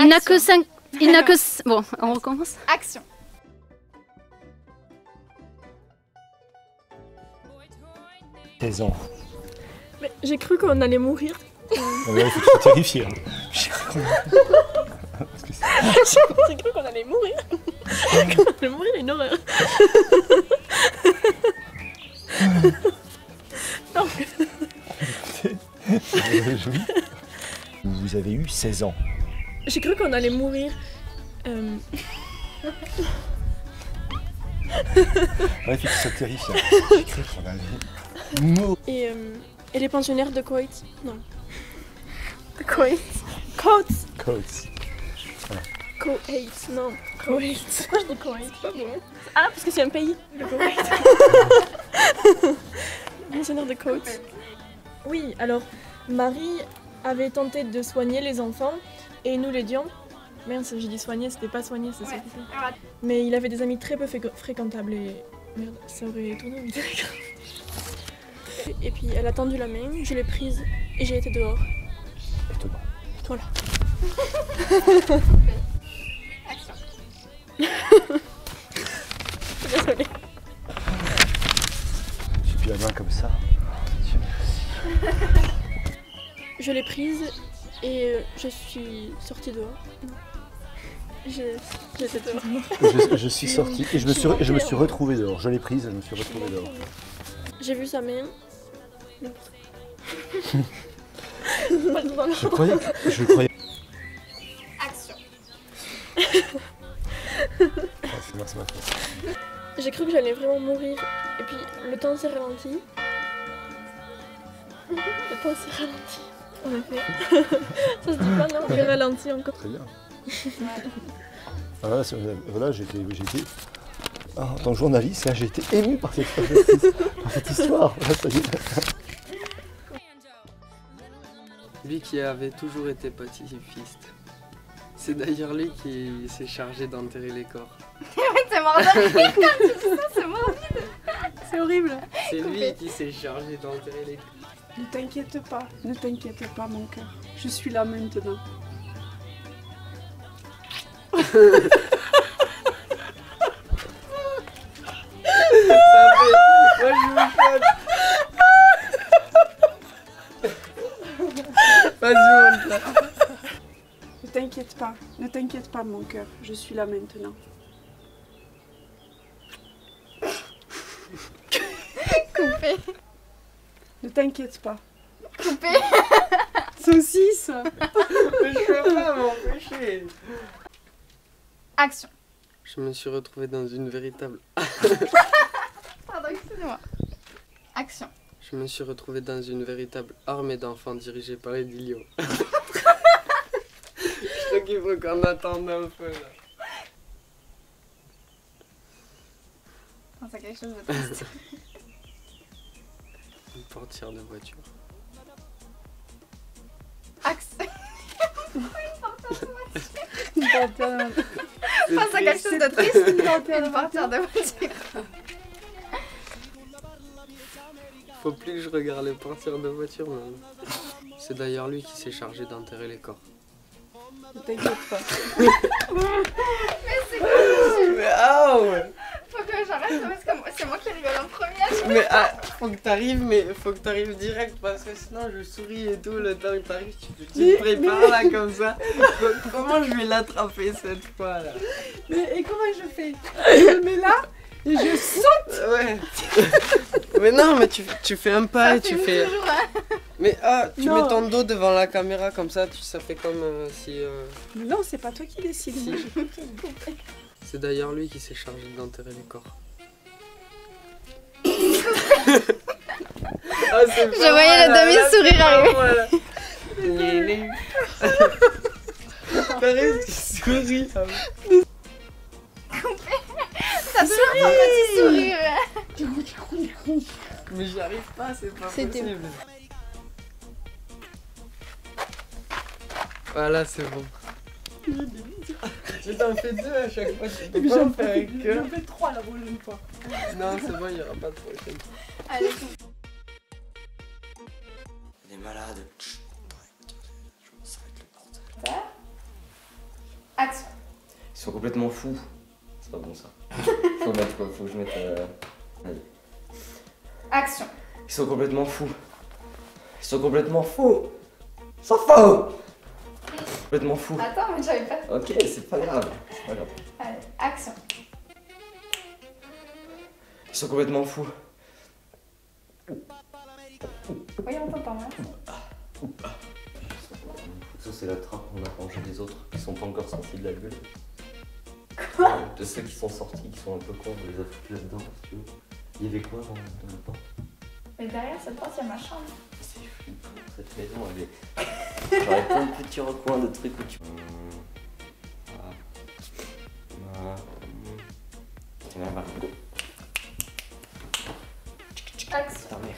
Il n'a que 5... Il n'a que... Bon, on recommence. Action. Ans. Mais j'ai cru qu'on allait mourir. Ouais, il faut que tu sois terrifié. Hein. J'ai cru qu'on J'ai cru qu'on allait mourir. Qu'on allait mourir, une horreur. Non. Vous avez eu 16 ans. J'ai cru qu'on allait mourir. Ouais, il faut que tu sois terrifié. J'ai cru qu'on allait mourir. Et les pensionnaires de Koweït. Non. De Koweït. Koweït. Coats. Koweït, non. Koweït. Pourquoi je dis Koweït? C'est pas bon. Ah, parce que c'est un pays, le Koweït. Pensionnaire de Koweït. Oui, alors, Marie avait tenté de soigner les enfants et nous l'aidions. Merde, j'ai dit soigner, c'était pas soigner, c'est ça. Mais il avait des amis très peu fréquentables et... Merde, ça aurait tourné vite. Et puis elle a tendu la main, je l'ai prise et j'ai été dehors. Étonnant. Voilà. Action. Désolée. J'ai plus la main comme ça. Dieu merci. Je l'ai prise et je suis sortie dehors. J'étais dehors. Je suis sorti et je me suis retrouvé dehors. Je l'ai prise et je me suis retrouvé dehors. J'ai vu sa main. Je croyais. Action. C'est ma faute. J'ai cru que j'allais vraiment mourir et puis le temps s'est ralenti. Le temps s'est ralenti. En effet. Ça se dit pas, non? J'ai ralenti encore. Très bien. Voilà, j'ai été en tant que journaliste, là, j'ai été ému par cette histoire. Là, ça y est. Lui qui avait toujours été pacifiste. C'est d'ailleurs lui qui s'est chargé d'enterrer les corps. C'est mort de rire quand tu dis ça, c'est morbide. C'est horrible. C'est lui qui s'est chargé d'enterrer les corps. Ne t'inquiète pas mon cœur. Je suis là maintenant. Moi je vous flatte. Vas-y, on le fait. Ne t'inquiète pas mon cœur. Je suis là maintenant. Coupé. Ne t'inquiète pas. Coupé. Saucisse. Mais je peux pas m'empêcher. Action. Je me suis retrouvé dans une véritable... Pardon, excusez-moi. Action. Je me suis retrouvé dans une véritable armée d'enfants dirigée par Edilio. Je crois qu'il faut qu'on attende un peu là. Pense à quelque chose de triste. Une portière de voiture. Action. C'est Pense à quelque chose de triste. Une portière de voiture. Faut plus que je regarde les portières de voiture, mais... C'est d'ailleurs lui qui s'est chargé d'enterrer les corps. Ne t'inquiète pas. Mais ah ouais. Faut que j'arrête parce que c'est moi qui rigole en premier. Mais faut que t'arrives direct parce que sinon je souris et tout le temps que t'arrives, tu te prépares là comme ça. Comment je vais l'attraper cette fois là? Et comment je fais? Je le mets là et je saute. Ouais. Mais non, mais tu fais un pas et tu fais... Toujours, hein. Mais tu Non. mets ton dos devant la caméra comme ça, ça fait comme si... Non, c'est pas toi qui décides. Si. C'est d'ailleurs lui qui s'est chargé d'enterrer les corps. Ah, Je voyais le demi-sourire arriver. T'arrives, tu souris. Ça toujours un petit sourire. Mais j'y arrive pas, c'est pas C'était possible. Voilà, c'est bon. Mais t'en fais deux à chaque fois, tu peux pas en faire avec eux. J'en fais 3 la prochaine fois. Non, c'est bon, il n'y aura pas de prochaine. Allez. On est malade. Ça va être le bordel. Ils sont complètement fous. C'est pas bon ça. Faut mettre quoi? Faut que je mette. Allez. Action. Ils sont complètement fous. Ils sont complètement fous. Ils sont fous. Complètement fous. Attends, mais j'avais pas. Ok, c'est pas grave. C'est pas grave. Allez, action. Ils sont complètement fous. Oui, on t'entend, hein. Ça, c'est la trappe qu'on a rangé des autres qui sont pas encore sortis de la gueule. Quoi? De ceux qui sont sortis, qui sont un peu cons, on les a foutus là-dedans, si tu veux. Il y avait quoi dans le temps? Mais derrière cette porte, il y a ma chambre. C'est flippant, cette maison, elle est. J'aurais plein de petits recoins de trucs où tu. Action. Putain, merde.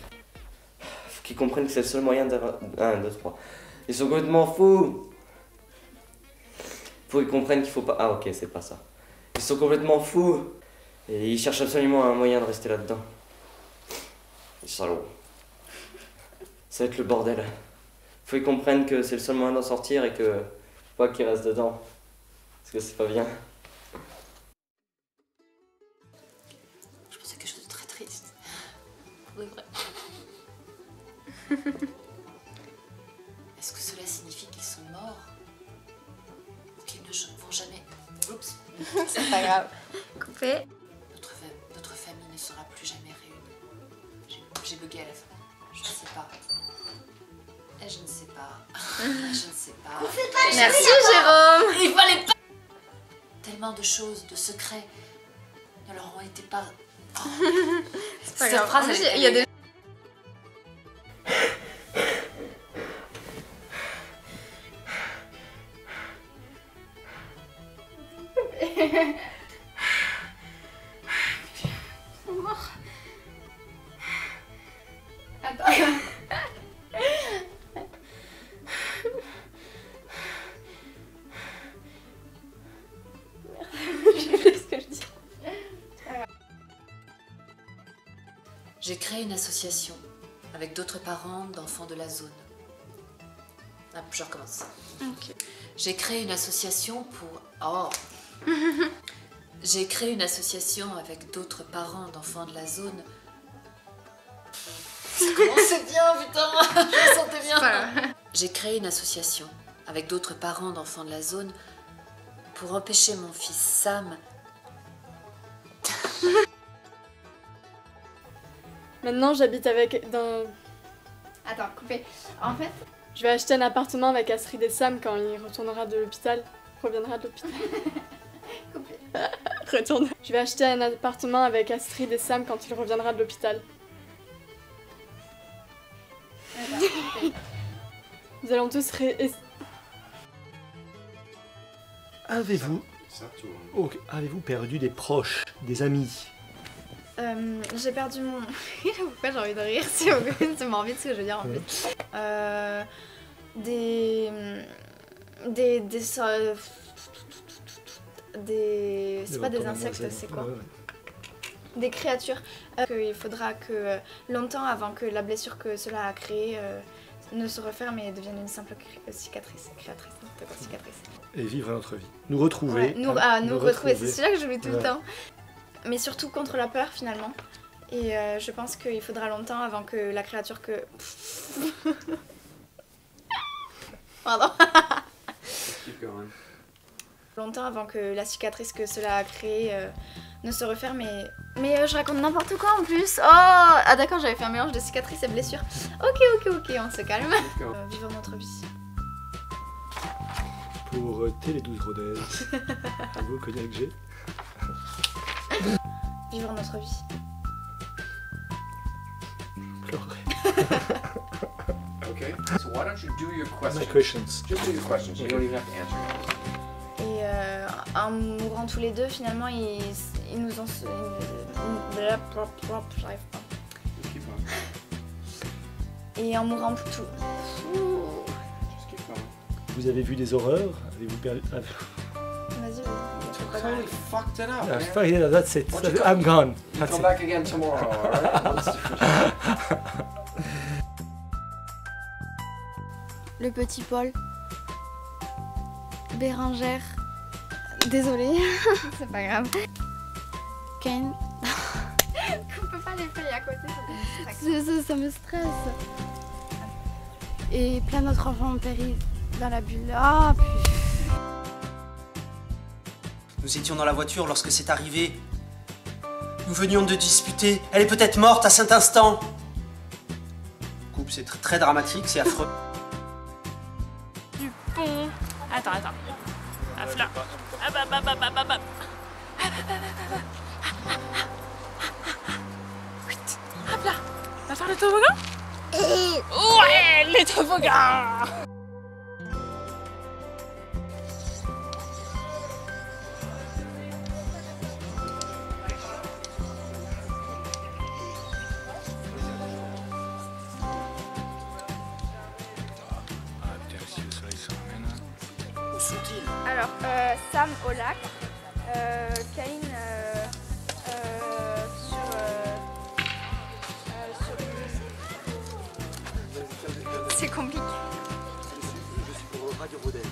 Faut qu'ils comprennent que c'est le seul moyen d'avoir. 1, 2, 3. Ils sont complètement fous. Faut qu'ils comprennent qu'il faut pas. Ah, ok, c'est pas ça. Ils sont complètement fous. Et ils cherchent absolument un moyen de rester là-dedans. Les salauds. Ça va être le bordel. Faut qu'ils comprennent que c'est le seul moyen d'en sortir et que faut pas qu'ils restent dedans. Parce que c'est pas bien. Je pensais quelque chose de très triste. Pour de vrai. Est-ce que cela signifie qu'ils sont morts? Ou qu'ils ne vont jamais... Oups. C'est pas grave. Coupé. Notre famille ne sera plus jamais réunie. J'ai bugué à la fin. Je ne sais pas. Je ne sais pas. Je ne sais pas. Merci Jérôme. Il fallait pas. Tellement de choses, de secrets ne leur ont été pas. Oh. C'est pas Cette grave. phrase, elle Il y a des. Attends. J'ai créé une association avec d'autres parents d'enfants de la zone. Ah, je recommence. Ok. J'ai créé une association pour... Oh. J'ai créé une association avec d'autres parents d'enfants de la zone. Ça commençait bien, putain. Je me sentais bien. J'ai créé une association avec d'autres parents d'enfants de la zone pour empêcher mon fils Sam. Maintenant, j'habite avec... Attends, coupé. En fait, Je vais acheter un appartement avec Astrid et Sam quand il retournera de l'hôpital. Reviendra de l'hôpital. coupé. Retourne. Je vais acheter un appartement avec Astrid et Sam quand il reviendra de l'hôpital. Attends, coupé. Nous allons tous Avez-vous perdu des proches, des amis? J'ai perdu mon... Pourquoi j'ai envie de rire? C'est morbide ce que je veux dire en fait. C'est pas des insectes, c'est quoi? Des créatures. Il faudra que longtemps avant que la blessure que cela a créée ne se referme et devienne une simple cicatrice. Cicatrice. Et vivre notre vie. Nous retrouver. Ouais, nous retrouver. C'est celui-là que je vis tout le temps. Mais surtout contre la peur finalement. Et je pense qu'il faudra longtemps avant que la créature que... Pardon. Longtemps avant que la cicatrice que cela a créée ne se referme. Mais je raconte n'importe quoi en plus. Oh, ah d'accord, j'avais fait un mélange de cicatrices et blessures. Ok, on se calme. Vivre notre vie. Pour Télé 12 Rodez. Nouveau cognac G. Vivre notre vie. Okay, so why don't you do your questions? My questions. Just do your questions. You don't even have to answer yours. Et en mourant tous les deux, finalement, ils nous ont... J'arrive pas. Keep on. Et en mourant tout... Just keep going. Vous avez vu des horreurs? Avez-vous perdu... Vas-y, Totally fucked it up, man. Yeah, that's it. Why don't you I'm gone. You That's come it. back again tomorrow, alright? Le petit Paul, Bérengère, Désolée, c'est pas grave. Cain. On peut pas les faire à côté, ça me stresse. Et plein d'autres enfants ont péri dans la bulle. Ah, Nous étions dans la voiture lorsque c'est arrivé. Nous venions de disputer. Elle est peut-être morte à cet instant. Coupe, c'est très dramatique, c'est affreux. Du pont. Attends. Hop là. Hop. Hop là. On va faire le toboggan? Ouais, les toboggans. Où sont-ils? alors, Sam au lac, Cain sur... C'est compliqué. Je suis pour Radio Rodez.